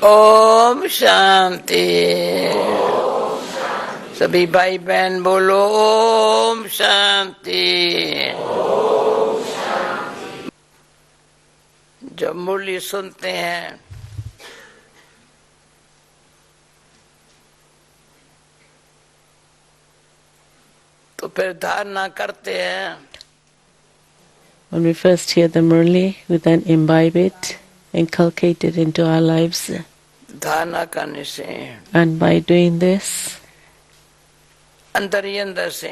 ओम शांति। सभी भाई बहन बोलो ओम शांति। जब मुरली सुनते हैं तो फिर धारणा करते हैं। When we first hear the Murli, we then imbibe it, inculcate it into our lives. धारणा करने से And by doing this, अंदर ही अंदर से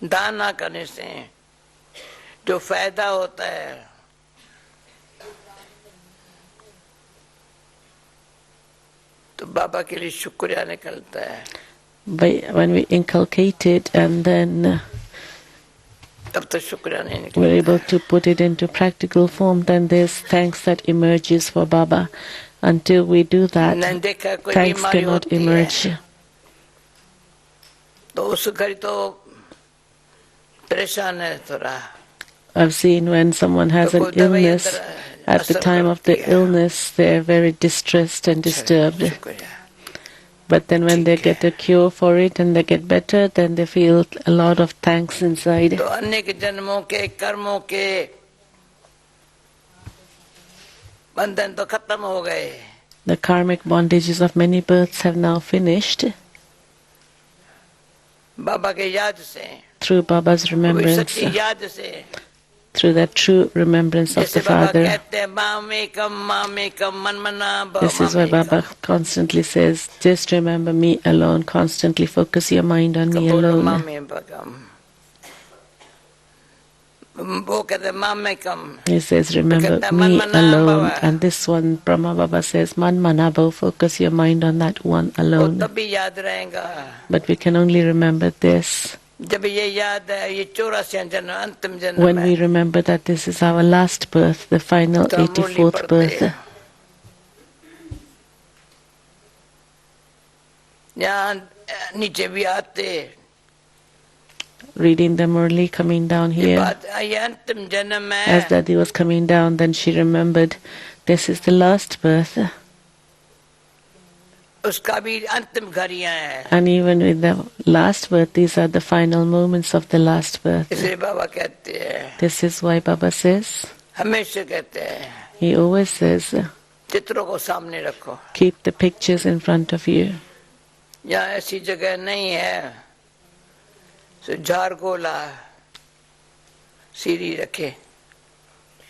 धारणा करने से जो फायदा होता है तो बाबा के लिए शुक्रिया निकलता है। when we inculcate it and then तब तो शुक्रिया नहीं निकलता। we're able to put it into practical form, then there's thanks that emerges for Baba. Until we do that, thanks cannot emerge. तो उस घड़ी तो परेशान है थोड़ा। I've seen when someone has an illness, at the time of the illness, they're very distressed and disturbed. But then when they get a cure for it and they get better, then they feel a lot of thanks inside. तो अनेक जन्मों के कर्मों के बंधन तो खत्म हो गए। The karmic bondages of many births have now finished. बाबा के याद से, through Baba's remembrance, याद से, through that true remembrance of the Father. This is why Baba constantly says, just remember me alone, constantly focus your mind on me alone. He says, remember me alone. And this one, Brahma Baba says, Man Manabo, focus your mind on that one alone. But we can only remember this when we remember that this is our last birth, the final 84th birth. Reading the Murli coming down here, as Dadi was coming down, then she remembered this is the last birth. And even with the last birth, these are the final moments of the last birth. This is why Baba says, he always says, keep the pictures in front of you.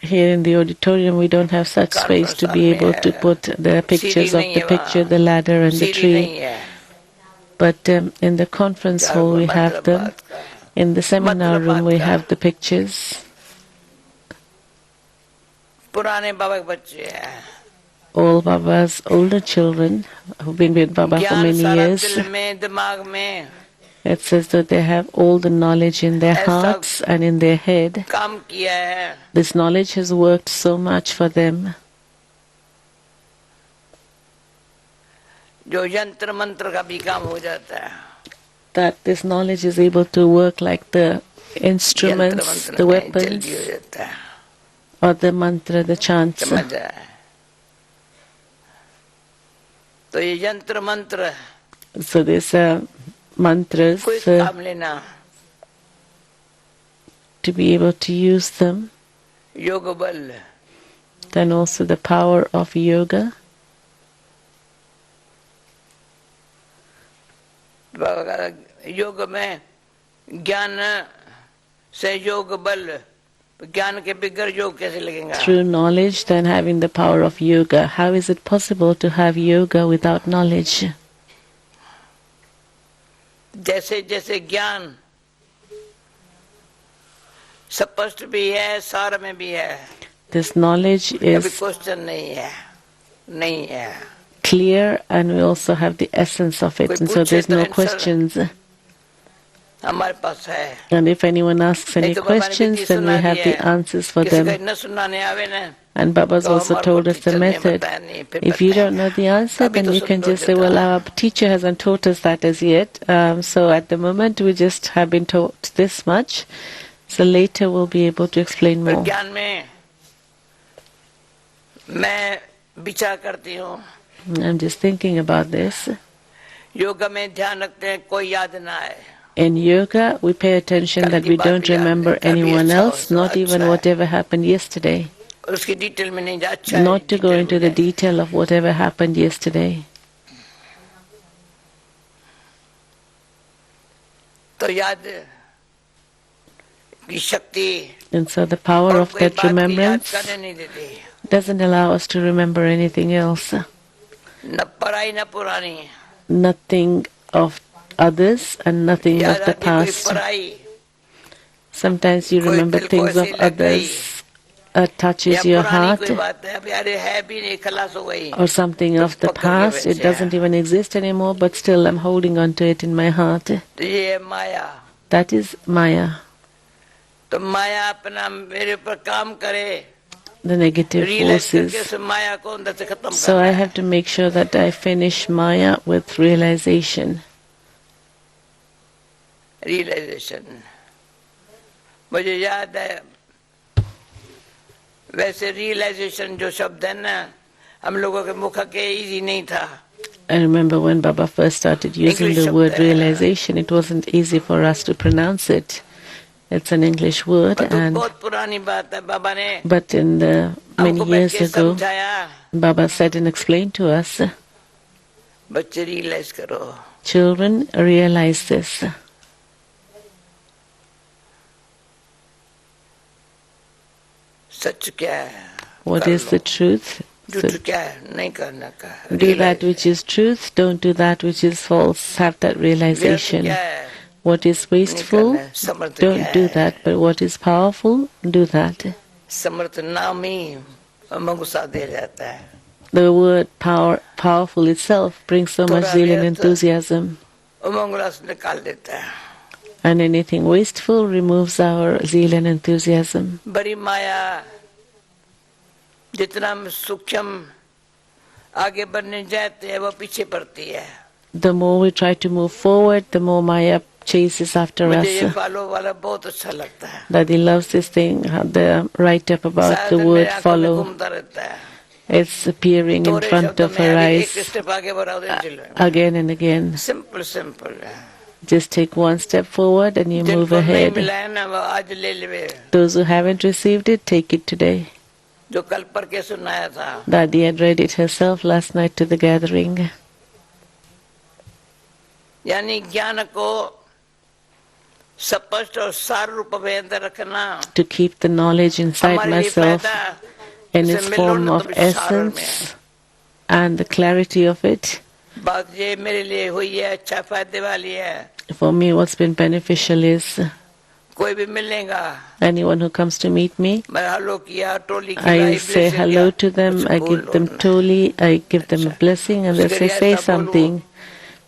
Here in the auditorium, we don't have such space to be able to put the pictures of the picture, the ladder and the tree. But in the conference hall, we have them. In the seminar room, we have the pictures. All Baba's older children who've been with Baba for many years, it says that they have all the knowledge in their hearts and in their head. This knowledge has worked so much for them that this knowledge is able to work like the instruments, the weapons, or the mantra, the chants. So these mantras, to be able to use them, then also the power of yoga. Through knowledge, then having the power of yoga. How is it possible to have yoga without knowledge? जैसे जैसे ज्ञान स्पष्ट भी है, सार में भी है. This knowledge is क्वेश्चन नहीं है. Clear, and we also have the essence of it, and so there's no questions. हमारे पास है. And if anyone asks any questions, then we have the answers for them. And Baba's also told us the method. If you don't know the answer, then you can just say, well, our teacher hasn't taught us that as yet. So at the moment, we just have been taught this much. So later we'll be able to explain more. मैं विचार करती हूँ. I'm just thinking about this. Yoga में ध्यान रखते हैं कोई याद ना आए. In yoga, we pay attention that we don't remember anyone else, not even whatever happened yesterday. उसकी डिटेल में नहीं जा. अच्छा है. Not to go into the detail of whatever happened yesterday. तो याद की शक्ति. And so the power of that remembrance doesn't allow us to remember anything else. न पराई न पुरानी. Nothing of others and nothing of the past. Sometimes you remember things of others, touches your heart, or something of the past. It doesn't even exist anymore, but still I'm holding on to it in my heart. That is Maya. The negative forces. So I have to make sure that I finish Maya with realization. मुझे याद है वैसे realisation जो शब्द है ना हम लोगों के मुख के इजी नहीं था. I remember when Baba first started using the word realization, it wasn't easy for us to pronounce it. It's an English word, but in the many years ago, Baba said and explained to us, children, realize this. What is the truth? So do that which is truth, don't do that which is false. Have that realization. What is wasteful, don't do that, but what is powerful, do that. The word powerful itself brings so much zeal and enthusiasm. And anything wasteful removes our zeal and enthusiasm. The more we try to move forward, the more Maya chases after us. Dadi loves this thing, the write-up about the word follow. It's appearing in front of her eyes again and again. Simple. Just take one step forward and you move ahead. Those who haven't received it, take it today. Dadi had read it herself last night to the gathering. To keep the knowledge inside myself in its form of essence and the clarity of it. For me, what's been beneficial is anyone who comes to meet me, I say hello to them, I give them toli, I give them a blessing, and they say something.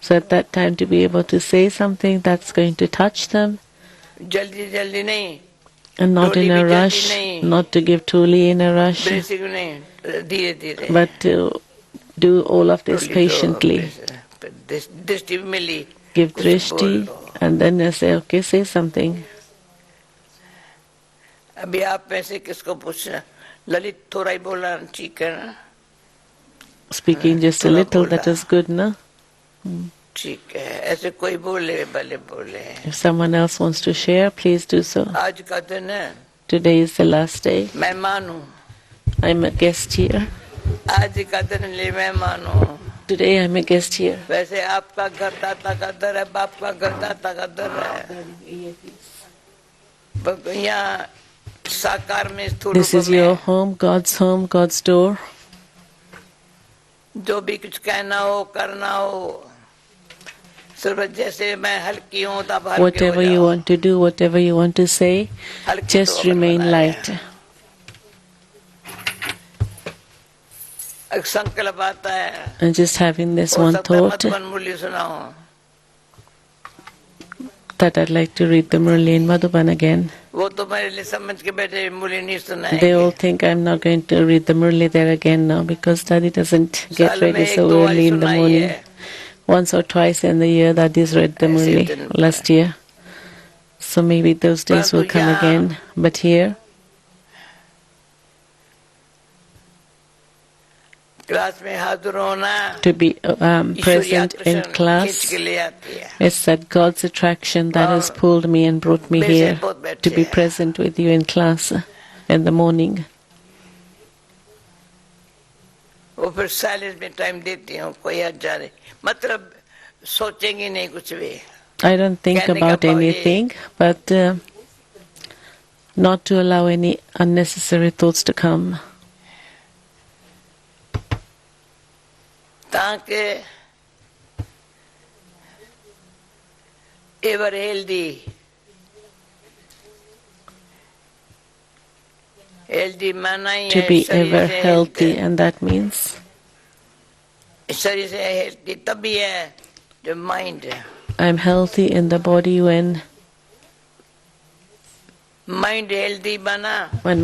So at that time, to be able to say something that's going to touch them, and not in a rush, not to give toli in a rush, but to do all of this patiently. Give drishti, and then I say, okay, say something. Speaking just a little, that is good, no? If someone else wants to share, please do so. Today is the last day. I'm a guest here. Today I'm a guest here. This is your home, God's door. Whatever you want to do, whatever you want to say, just remain light. And just having this one thought that I'd like to read the Murli in Madhuban again. They all think I'm not going to read the Murli there again now because Dadi doesn't get ready so early in the morning. Once or twice in the year, Dadi's read the Murli last year. So maybe those days will come again. But here, to be present in class. It's that God's attraction that has pulled me and brought me here to be present with you in class in the morning. I don't think about anything, but not to allow any unnecessary thoughts to come. Ever healthy. To be ever healthy, and that means I'm healthy in the body when my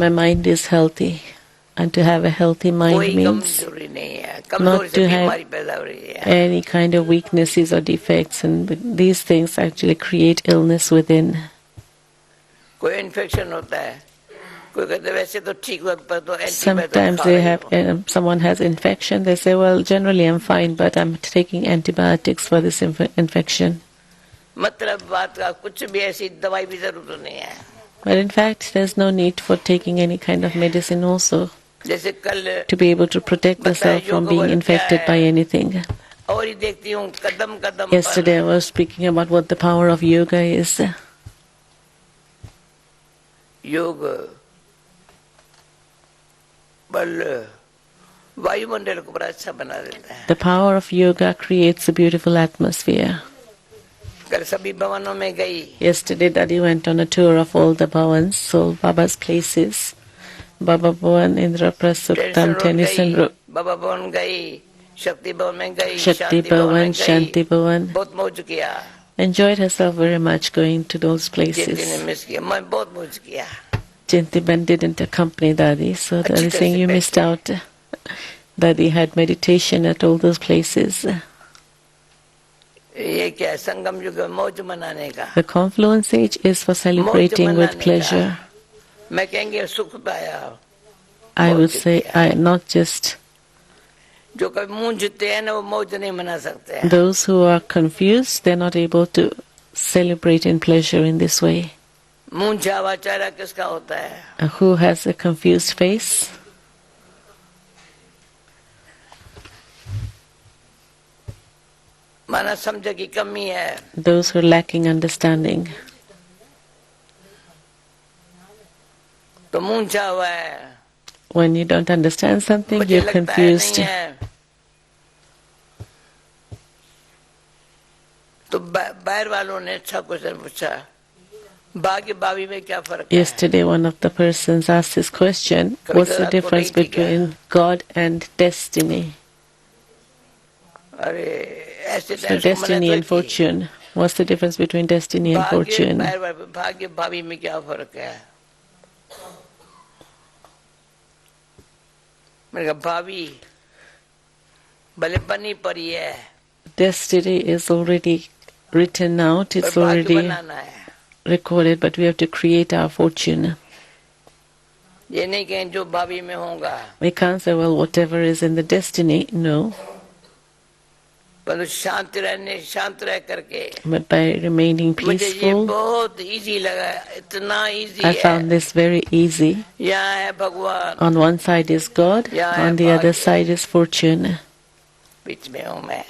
mind is healthy. And to have a healthy mind means not to have any kind of weaknesses or defects, and these things actually create illness within. Sometimes they have, someone has infection, they say, well, generally I'm fine, but I'm taking antibiotics for this infection. But in fact, there's no need for taking any kind of medicine also to be able to protect yourself from being infected by anything. Yesterday I was speaking about what the power of yoga is. Yoga. The power of yoga creates a beautiful atmosphere. Yesterday Dadi went on a tour of all the bhavans, so Baba's places. Baba Bhavan, Indra Prasuttam, Tennyson Road, Baba Bhavan gayi, Shakti Bhavan mein gayi, Shakti Bhavan, Shanti Bhavan. Enjoyed herself very much going to those places. Jintiban didn't accompany Dadi, so Dadi saying you missed out. Dadi had meditation at all those places. The confluence age is for celebrating with pleasure. I would say not just those who are confused, they're not able to celebrate in pleasure in this way. Who has a confused face? Those who are lacking understanding. When you don't understand something, you're confused. Yesterday one of the persons asked this question, what's the difference between God and destiny? So destiny and fortune. What's the difference between destiny and fortune? Destiny is already written out, it's already recorded, but we have to create our fortune. We can't say, well, whatever is in the destiny, no. But by remaining peaceful, I found this very easy. On one side is God, on the other side is fortune.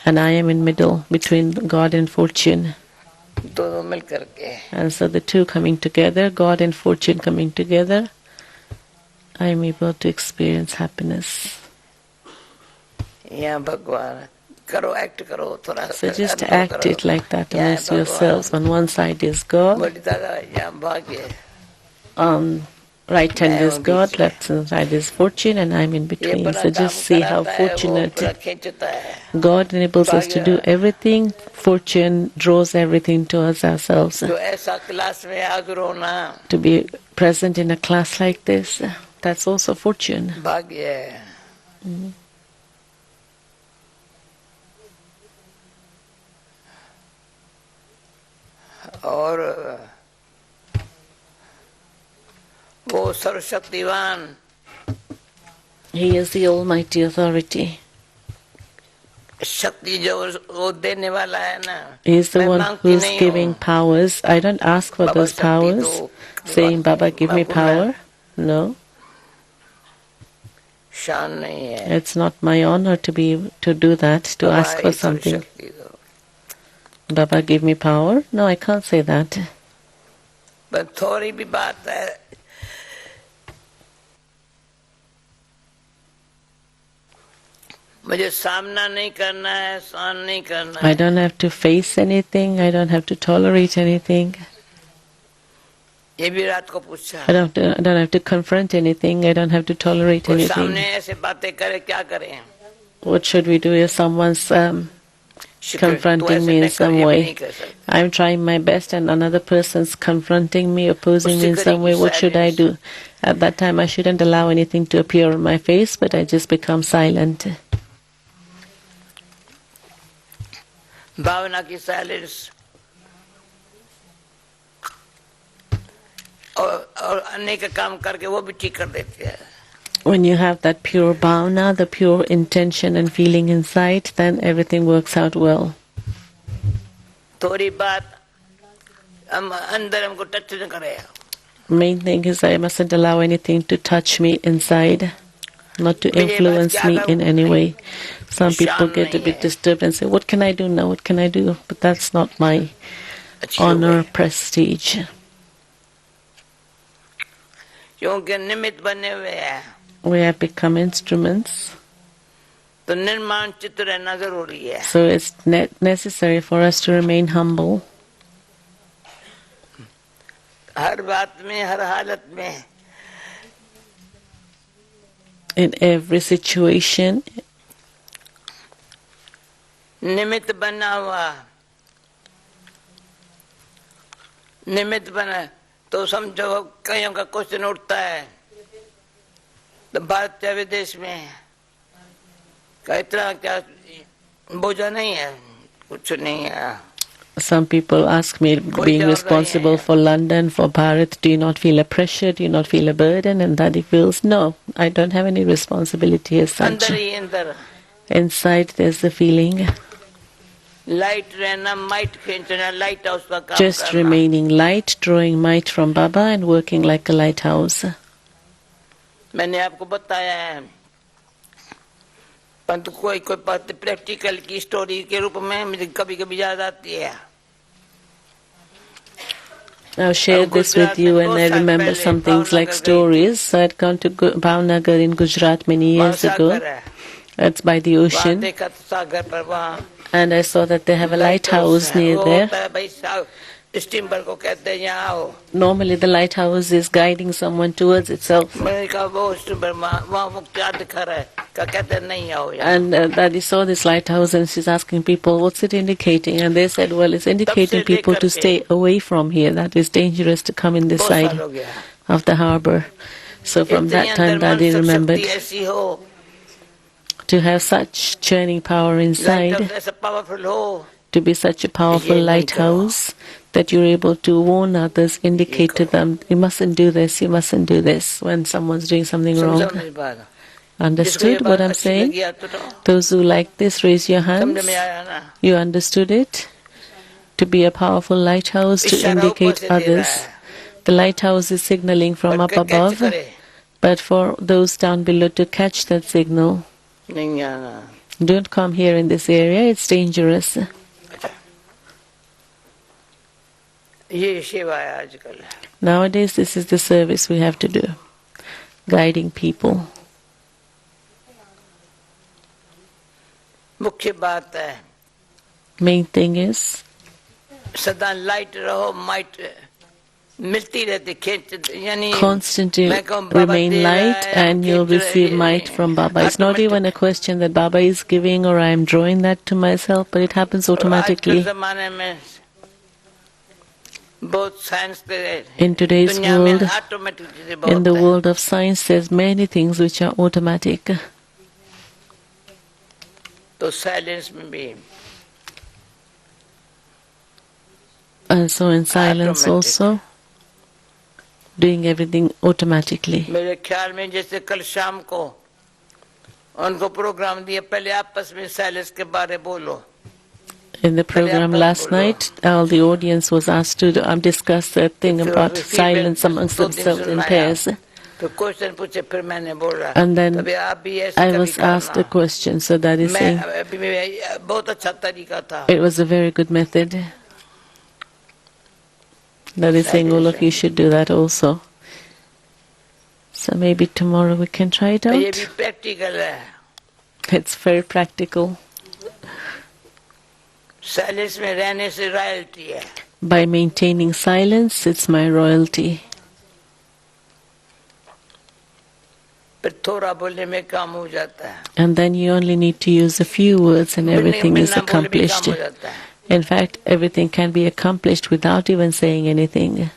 And I am in middle between God and fortune. And so the two coming together, God and fortune coming together, I am able to experience happiness. So just act it like that amongst yourselves. On one side is God, right hand is God, left side is fortune, and I'm in between. So just see how fortunate God enables us to do everything. Fortune draws everything towards ourselves. To be present in a class like this, that's also fortune. Mm-hmm. He is the Almighty Authority. शक्ति जो वो देने वाला है ना, He is the मैं one मांगती who's नहीं giving हूँ powers. I don't ask for Baba those शक्ति powers, दो, saying, Baba, give me बाबू मैं power. No, शान नहीं है it's not my honor to do that, to Baba ask for ये थोड़ी something. शक्ति दो, Baba, give me power. No, I can't say that. बस थोड़ी भी बात है मुझे सामना नहीं करना है, सहन नहीं करना I है, don't have to face anything. I don't have to tolerate anything. ये भी रात को पूछा I don't have to confront anything. I don't have to tolerate कोई सामने anything. ऐसे बातें करे क्या करें What should we do if someone's तू confronting ऐसे me in नहीं कर, some ये भी way? नहीं कर सकते I'm trying my best and another person's confronting me, opposing me in some way. What should I do? At that time, I shouldn't allow anything to appear on my face, but I just become silent. भावना की silence और अनेक काम करके वो भी ठीक कर देते हैं When you have that pure bhavana, the pure intention and feeling inside, then everything works out well. थोड़ी बात हम अंदर हमको टच न करे Main thing is I mustn't allow anything to touch me inside, not to influence me in any way. Some people get a bit disturbed and say, what can I do now? What can I do? But that's not my honor, prestige. क्योंकि निमित्त बने हुए हैं We have become instruments. तो निर्माण चित्त रहना जरूरी है So it's necessary for us to remain humble. हर बात में हर हालत में In every situation, निमित्त बना हुआ निमित्त बना तो समझो कईयों का क्वेश्चन उठता है तो भारत या विदेश में इतना क्या बोझा नहीं है कुछ नहीं है some people ask me, being responsible for London, for Bharat, do you not feel a pressure? Do you not feel a burden? And Dadi feels, no, I don't have any responsibility as such. अंदर ही अंदर Inside there's the feeling. Light रहना might खींचना light house का काम Just करना remaining light, drawing might from Baba and working like a lighthouse. मैंने आपको बताया है परंतु कोई कोई बात प्रैक्टिकल की स्टोरी के रूप में मुझे कभी कभी याद आती है I've shared this with you and I remember some things like stories. So I'd gone to Bhavnagar in Gujarat many years ago. That's by the ocean. And I saw that they have a lighthouse near there. Normally the lighthouse is guiding someone towards itself. And Daddy saw this lighthouse and she's asking people, what's it indicating? And they said, well, it's indicating people to stay away from here. That is dangerous to come in this side of the harbor. So from that time, Daddy remembered to have such churning power inside, to be such a powerful lighthouse that you're able to warn others, indicate to them, you mustn't do this, you mustn't do this when someone's doing something wrong. Understood what I'm saying? Those who like this, raise your hands. You understood it? To be a powerful lighthouse, to indicate others. The lighthouse is signaling from up above, but for those down below to catch that signal. Don't come here in this area, it's dangerous. Nowadays, this is the service we have to do, guiding people. Main thing is constantly remain light and you'll receive might from Baba. It's not even a question that Baba is giving or I'm drawing that to myself, but it happens automatically. In today's world, in the world of science, there's many things which are automatic. And so in silence also, doing everything automatically. उनको programme दिया पहले आपस में silence के बारे बोलो. In the program last night, all the audience was asked to discuss the thing about silence amongst themselves in pairs. And then I was asked a question, so that is saying it was a very good method. That is saying all of you should do that also. So maybe tomorrow we can try it out. It's very practical. By maintaining silence, it's my royalty. And then you only need to use a few words and everything is accomplished. In fact, everything can be accomplished without even saying anything.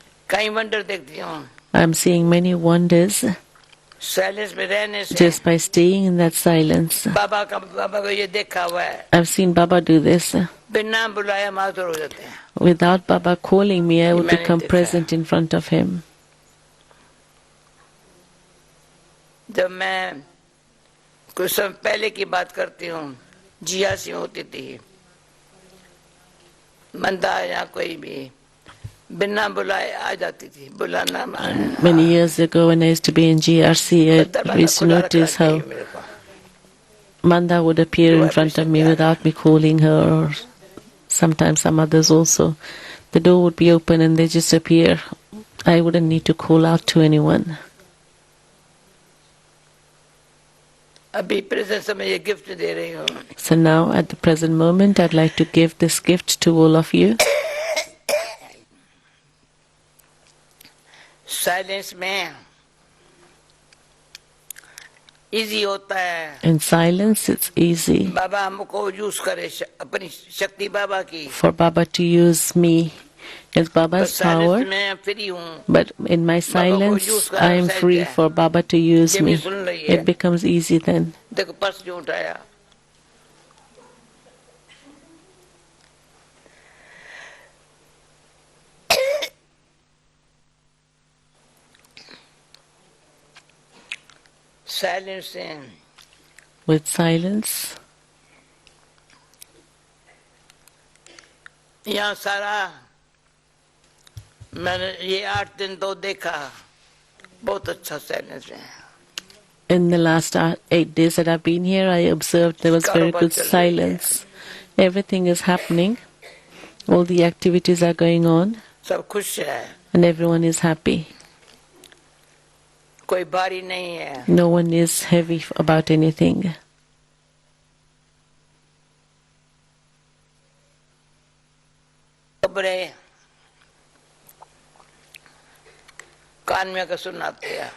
I'm seeing many wonders just by staying in that silence. I've seen Baba do this. Without Baba calling me, I would become present in front of him. जब मैं कुछ समय पहले की बात करती हूँ, जियासी होती थी, मंदा या कोई भी बिना बुलाए आ जाती थी, बुलाना. Many years ago, when I used to be in GRC, I used to notice how Manda would appear in front of me without me calling her, or sometimes some others also. The door would be open and they just appear. I wouldn't need to call out to anyone. So now, at the present moment, I'd like to give this gift to all of you. Silence में easy होता है. In silence, it's easy. बाबा हमको use करे अपनी शक्ति बाबा की. For Baba to use me. It's Baba's power, but in my silence, I am free for Baba to use me. It becomes easy then. Silence. With silence, यहाँ सारा मैंने ये 8 दिन तो देखा, बहुत अच्छा silence है. In the last 8 days that I've been here, I observed there was very good silence. Everything is happening. All the activities are going on. सब खुश है. And everyone is happy. कोई भारी नहीं है. No one is heavy about anything. खबरें कान में का सुनाते हैं.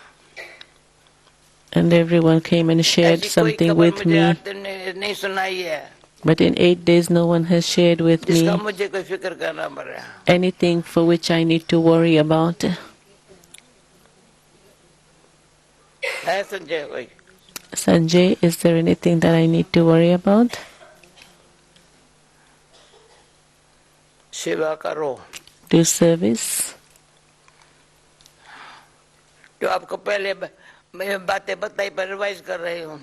And everyone came and shared something with me. नहीं सुनाई है. But in 8 days, no one has shared with me मुझे कोई फिक्र करना पड़ रहा. anything for which I need to worry about. है संजय कोई? Sanjay, is there anything that I need to worry about? सेवा करो. Do service. जो आपको पहले मैं बातें बताई पर रिवाइज कर रही हूँ.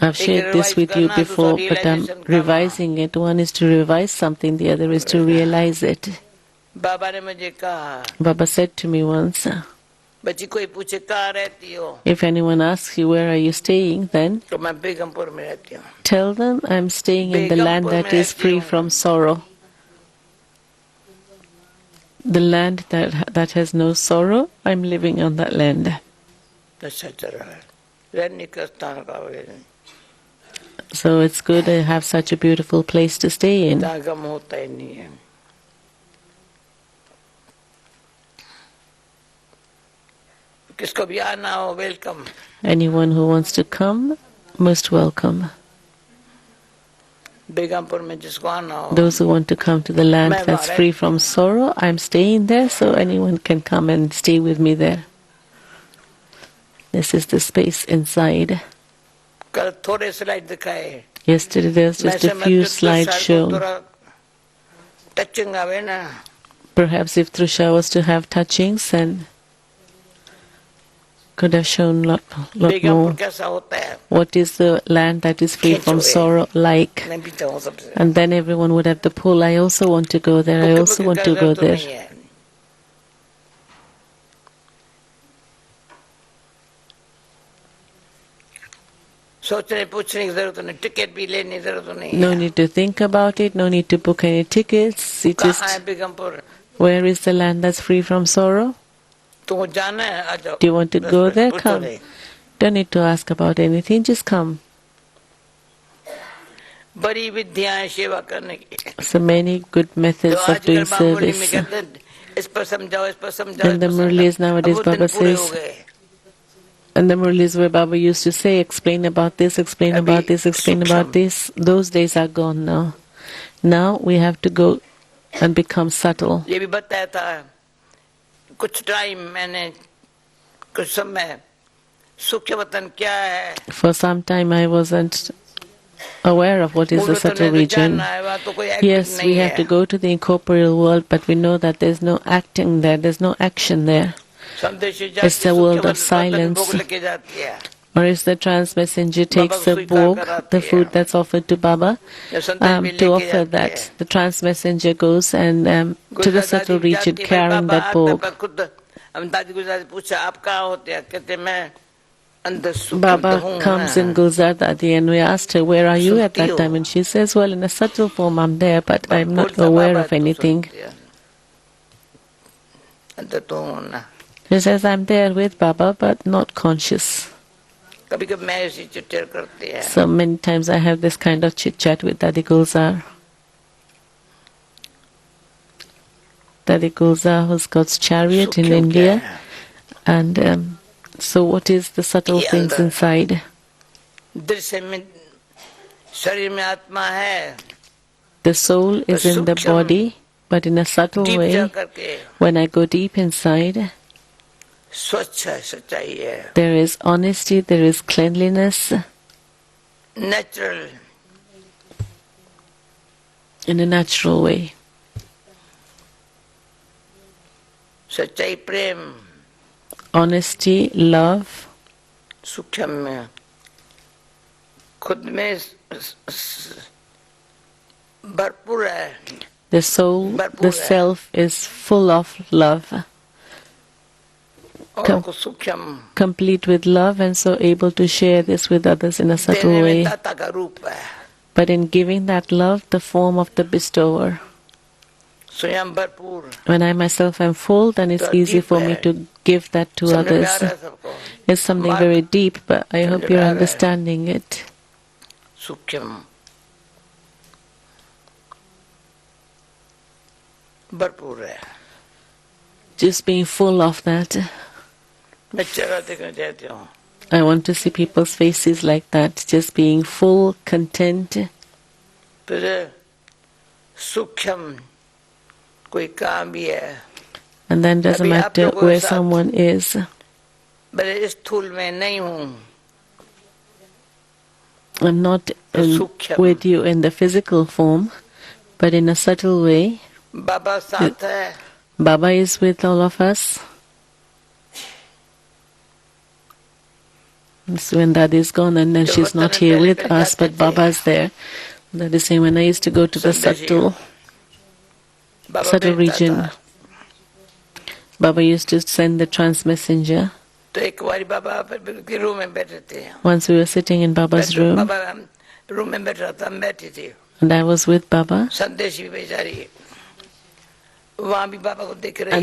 I've shared this with you before, but I'm revising it. One is to revise something, the other is to realize it. बाबा ने मुझे कहा. Baba said to me once, बच्ची कोई पूछे कहाँ रहती हो? if anyone asks you where are you staying, then तो मैं बेगमपुर में रहती हूँ. tell them I'm staying in the land that is free from sorrow. The land that has no sorrow, I'm living on that land. So it's good to have such a beautiful place to stay in. Anyone who wants to come, most welcome. Those who want to come to the land that's free from sorrow, I'm staying there, so anyone can come and stay with me there. This is the space inside. Yesterday there was just a few slides shown. Perhaps if Trusha was to have touchings and could have shown lot more. What is the land that is free from sorrow like? And then everyone would have the pull. I also want to go there. I also want to go there. No need to think about it. No need to book any tickets. You just, where is the land that's free from sorrow? Do you want to go there? Come. Don't need to ask about anything. Just come. So many good methods of doing service. In the Murlis nowadays, Baba says, and the Murlis where Baba used to say, explain about this, explain about this, explain about this. Those days are gone now. Now we have to go and become subtle. For some time I wasn't aware of what is the subtle region. Yes, we have to go to the incorporeal world, but we know that there's no acting there, there's no action there. It's the world of silence. Or if the trans messenger takes a bhog, the food that's offered to Baba, to offer that, the trans messenger goes and to the subtle region carrying that bhog. Baba comes in Gulzar Dadi and we asked her, where are you at that time? And she says, well, in a subtle form I'm there, but I'm not aware of anything. She says, I'm there with Baba, but not conscious. So many times I have this kind of chit-chat with Dadi Gulzar. Dadi Gulzar was God's chariot in India. And so what is the subtle things inside? The soul is in the body, but in a subtle way, when I go deep inside, there is honesty, there is cleanliness. Natural. In a natural way. Honesty, love. The soul, the self is full of love. Complete with love, and so able to share this with others in a subtle way. But in giving that love, the form of the bestower. When I myself am full, then it's easy for me to give that to others. It's something very deep, but I hope you're understanding it. Just being full of that. I want to see people's faces like that, just being full, content. And then doesn't matter where someone is. I'm not with you in the physical form, but in a subtle way. Baba is with all of us. So when Dadi is gone and then she's not here with us, but Baba is there. That is saying when I used to go to the subtle region, Baba used to send the trans messenger. Once we were sitting in Baba's room, and I was with Baba, and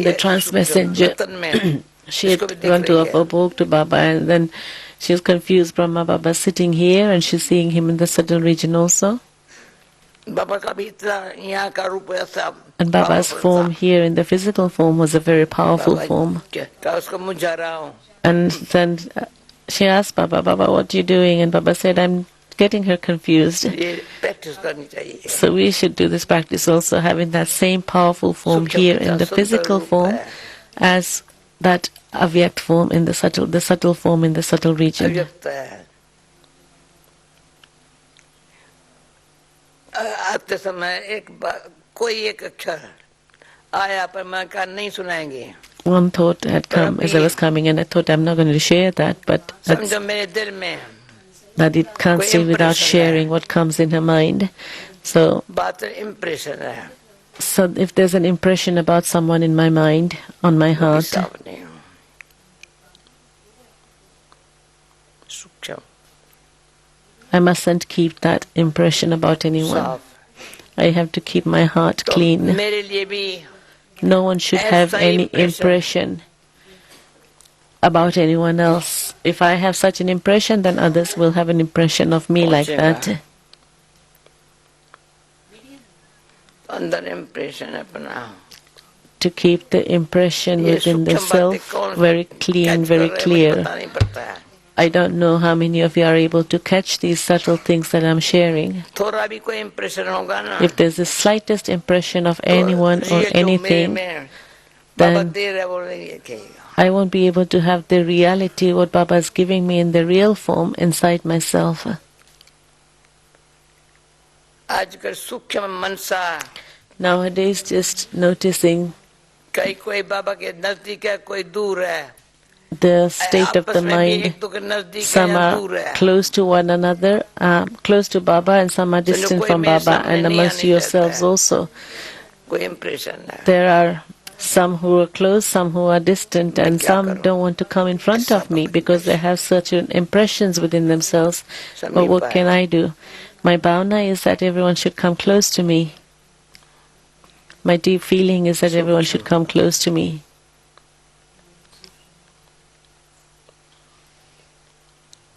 the trans messenger, she had gone to offer bhog to Baba, and then she was confused. Brahma Baba sitting here and she's seeing him in the subtle region also. And Baba's form here in the physical form was a very powerful form. And then she asked Baba, Baba, what are you doing? And Baba said, I'm getting her confused. So we should do this practice also, having that same powerful form here in the physical form as that avyakt form in the subtle form in the subtle region. one thought had come as I was coming, and I thought I'm not going to share that, but Dadi can't say without sharing what comes in her mind. So if there's an impression about someone in my mind, on my heart, I mustn't keep that impression about anyone. I have to keep my heart clean. No one should have any impression about anyone else. If I have such an impression, then others will have an impression of me like that. To keep the impression within the self very clean, very clear. I don't know how many of you are able to catch these subtle things that I'm sharing. If there's the slightest impression of anyone or anything, then I won't be able to have the reality, what Baba is giving me in the real form inside myself. Nowadays, just noticing the state of the mind. Some are close to one another, close to Baba, and some are distant from Baba, and amongst yourselves also. There are some who are close, some who are distant, and some don't want to come in front of me because they have certain impressions within themselves. But what can I do? My bhavana is that everyone should come close to me. My deep feeling is that everyone should come close to me.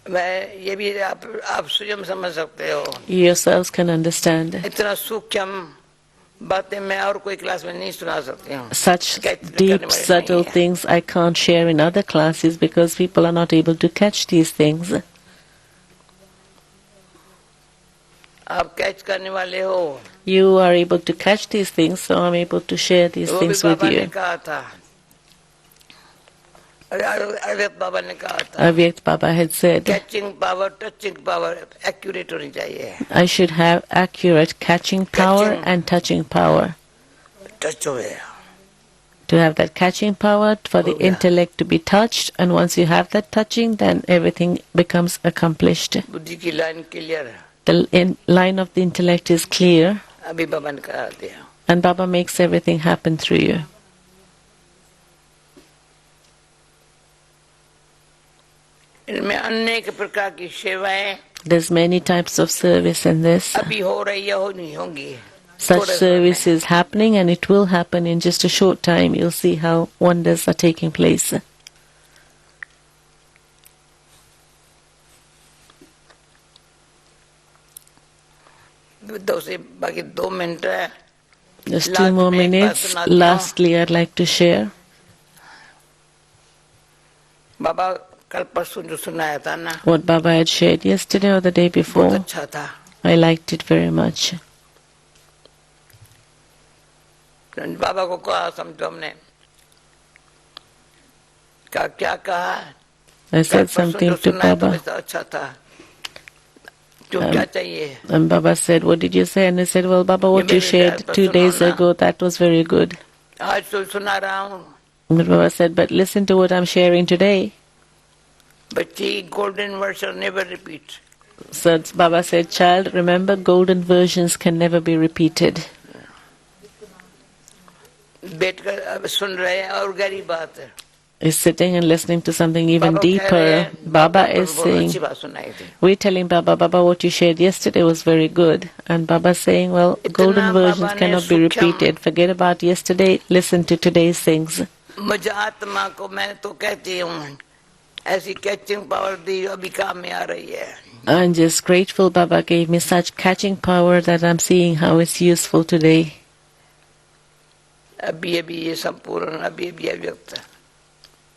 You yourselves can understand. Such deep, subtle things I can't share in other classes because people are not able to catch these things. You are able to catch these things, so I'm able to share these things with you. Avyakt Baba had said, catching power, touching power, accurate honi chahiye. I should have accurate catching power and touching power. To have that catching power, for the intellect to be touched, and once you have that touching, then everything becomes accomplished. The line of the intellect is clear, and Baba makes everything happen through you. There's many types of service in this. Such service is happening, and it will happen in just a short time. You'll see how wonders are taking place. Just 2 more minutes. Lastly, I'd like to share. What Baba had shared yesterday or the day before. I liked it very much. I said something to Baba. And Baba said, what did you say? And I said, well, Baba, what you shared 2 days ago, that was very good. And Baba said, but listen to what I'm sharing today. But golden version never repeat. So Baba said, child, remember, golden versions can never be repeated. Is sitting and listening to something even deeper. Baba is saying, we're telling Baba, Baba, what you shared yesterday was very good. And Baba saying, well, golden versions cannot be repeated. Forget about yesterday, listen to today's things. I'm just grateful Baba gave me such catching power that I'm seeing how it's useful today.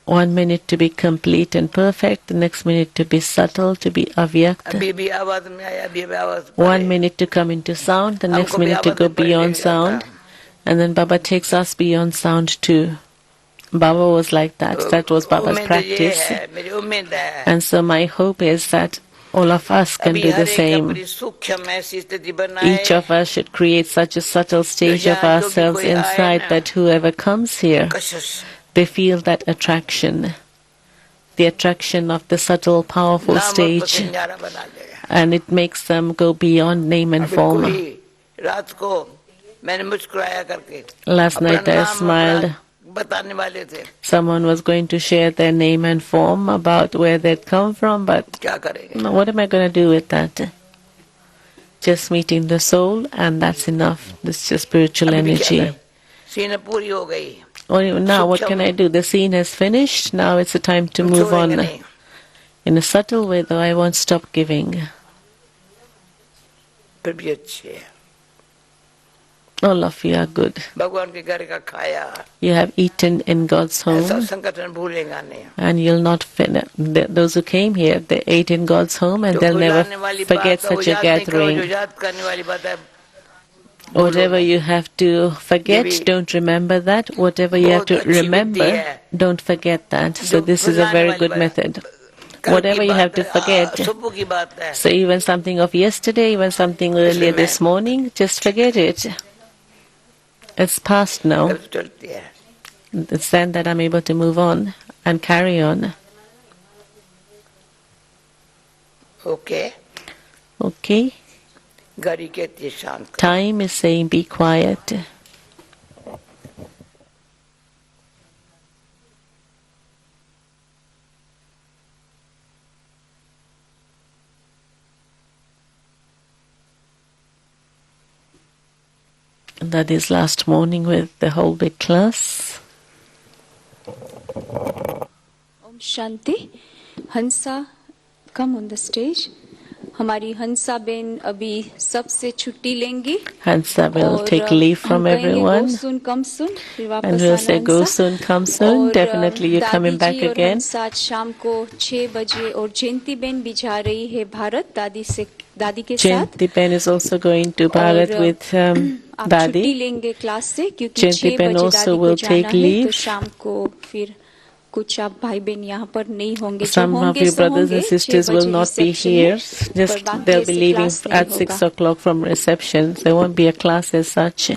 1 minute to be complete and perfect, the next minute to be subtle, to be avyakt. 1 minute to come into sound, the next minute to go beyond sound. And then Baba takes us beyond sound too. Baba was like that. That was Baba's practice. And so my hope is that all of us can do the same. Each of us should create such a subtle stage of ourselves inside that whoever comes here, they feel that attraction, the attraction of the subtle, powerful stage, and it makes them go beyond name and form. Last night I smiled. Someone was going to share their name and form about where they'd come from, but what am I going to do with that? Just meeting the soul, and that's enough. It's just spiritual energy. Now what can I do? The scene has finished. Now it's the time to move on. In a subtle way, though, I won't stop giving. All of you are good. You have eaten in God's home, and you'll not finish. Those who came here, they ate in God's home, and they'll never forget such a gathering. Whatever you have to forget, don't remember that. Whatever you have to remember, don't forget that. So this is a very good method. Whatever you have to forget. So even something of yesterday, even something earlier this morning, just forget it. It's past now. It's then that I'm able to move on and carry on. Okay. Okay. Time is saying be quiet. That is last morning with the whole big class. Om Shanti. Hansa, come on the stage. हमारी हंसा Ben अभी सबसे छुट्टी लेंगी. Hansa will take leave from everyone. And we'll say go soon, come soon. Definitely you're coming back again. हंसा शाम को 6 बजे और जयंती Ben भी जा रही है भारत दादी के साथ. Jayanti Ben is also going to Bharat with Dadi. छुट्टी लेंगे क्लास से क्योंकि 6 Ben बजे also दादी will को take जाना है leave. तो शाम को फिर कुछ आप भाई बहन यहाँ पर नहीं होंगे. Some of your brothers and sisters will not be here. Just they'll be leaving at 6 o'clock from reception. There won't be a class as such.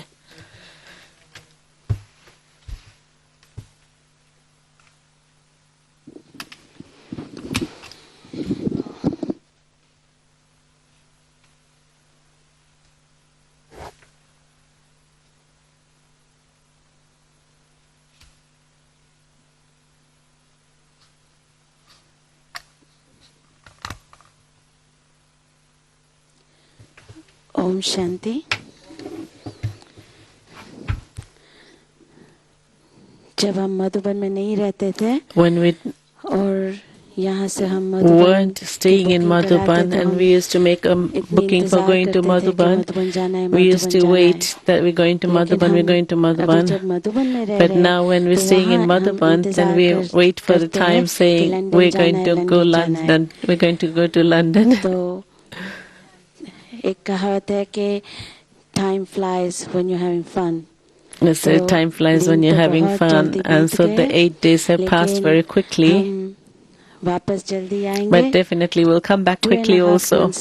Om Shanti. जब हम मधुबन में नहीं रहते थे और यहाँ से हम weren't staying in Madhuban and we used to make a booking for going to Madhuban. We used to wait that we're going to Madhuban, we're going to Madhuban. But now when we're staying in Madhuban, then we wait for the time saying we're going to go London, we're going to go to London. एक कहावत है कि time flies when you're having fun. Yes, time flies when you're having fun, and so the 8 days have passed very quickly. But definitely we'll come back quickly also.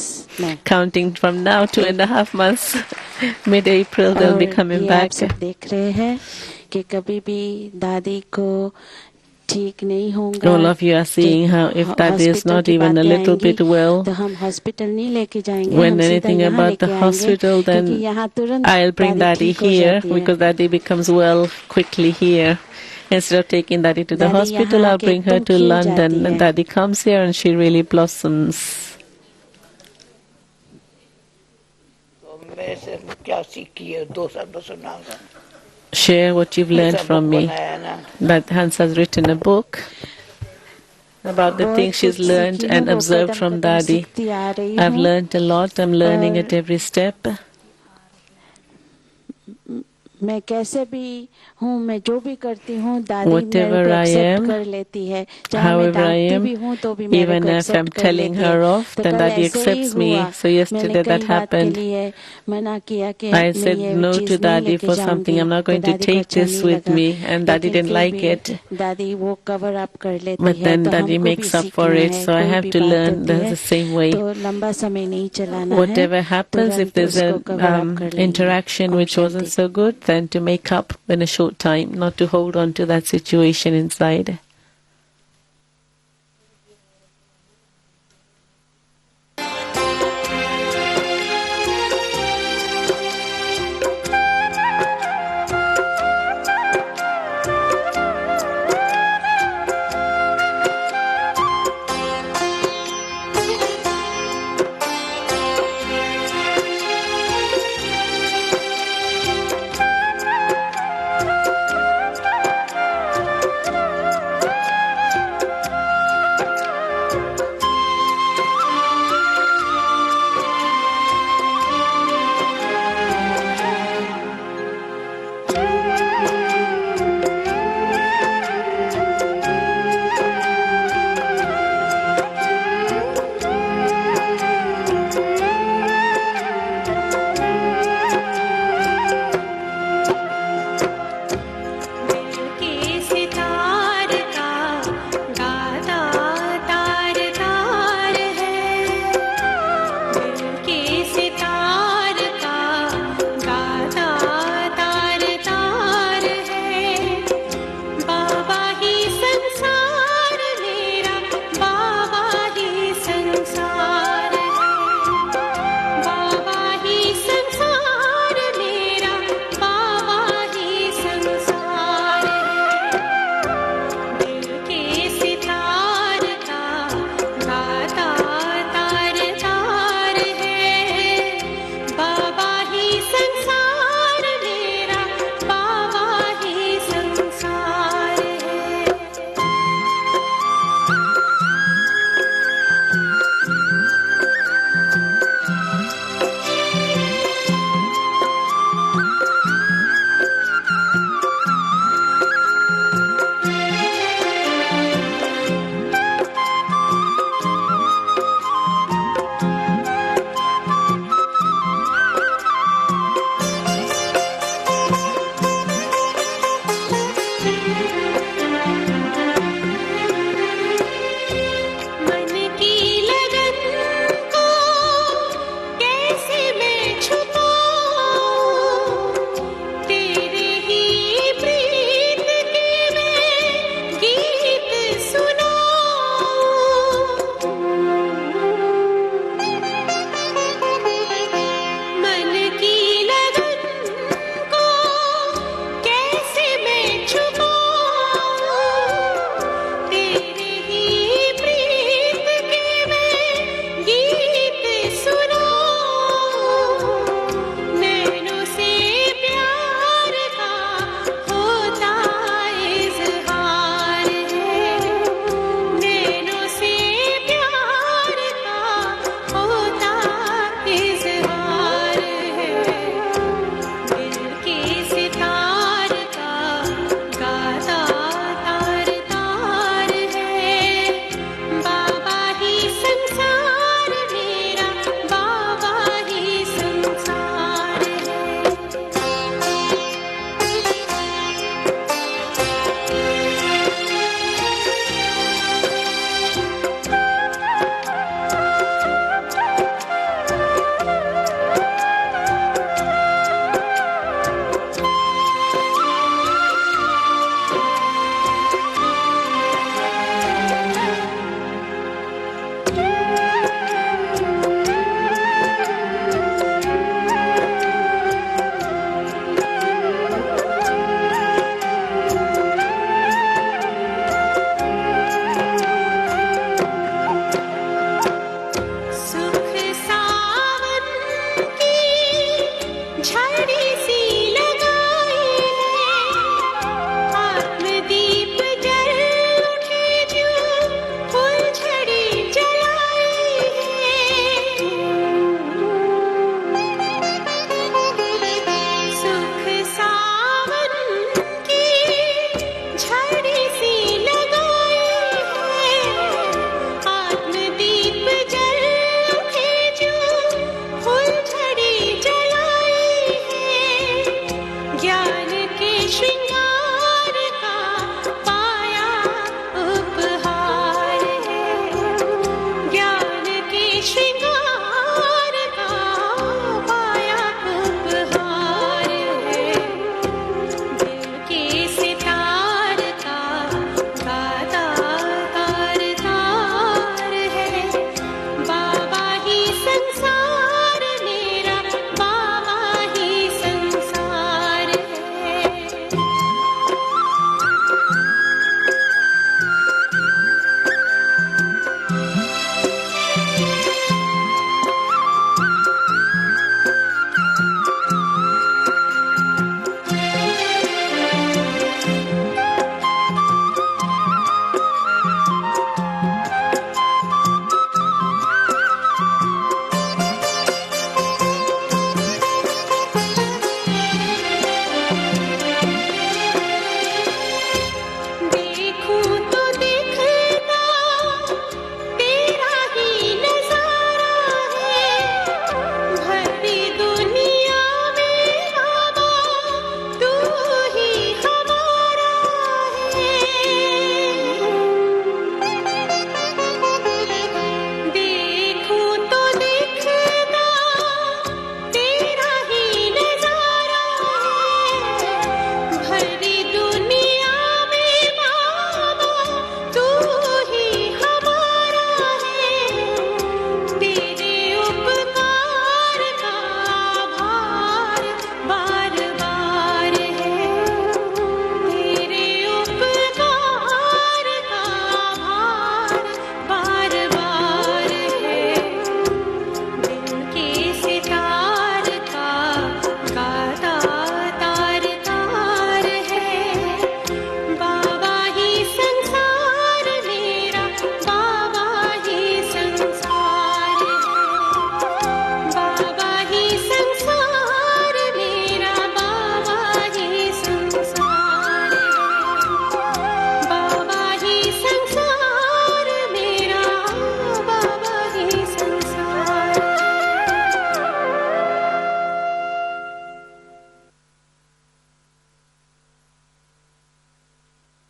Counting from now, 2.5 months, mid-April they'll be coming back. All of you are seeing how if that is not even a little bit well, when anything about the hospital, then I'll bring Dadi here because Dadi becomes well quickly here. Instead of taking Dadi to the hospital, I'll bring her to London. And Dadi comes here and she really blossoms. Share what you've learned from me. That Hans has written a book about the things she's learned and observed from Dadi. I've learned a lot. I'm learning at every step. मैं कैसे भी हूँ, मैं जो भी करती हूँ, दादी मेरे को एक्सेप्ट कर लेती है. चाहे मैं डांटती भी हूँ तो भी मेरे को एक्सेप्ट कर लेती है. तो कल ऐसे ही हुआ. मैंने कई बात के लिए मना किया कि मैं ये चीज़ नहीं लेके जाऊँगी. I'm not going to take this with me, and Dadi didn't like it. दादी वो कवर अप कर लेती है. But then Dadi makes up for it, so I have to learn the same way. तो लंबा समय नहीं चलाना है. Whatever happens, if there's an interaction which wasn't so good, then to make up in a short time, not to hold on to that situation inside.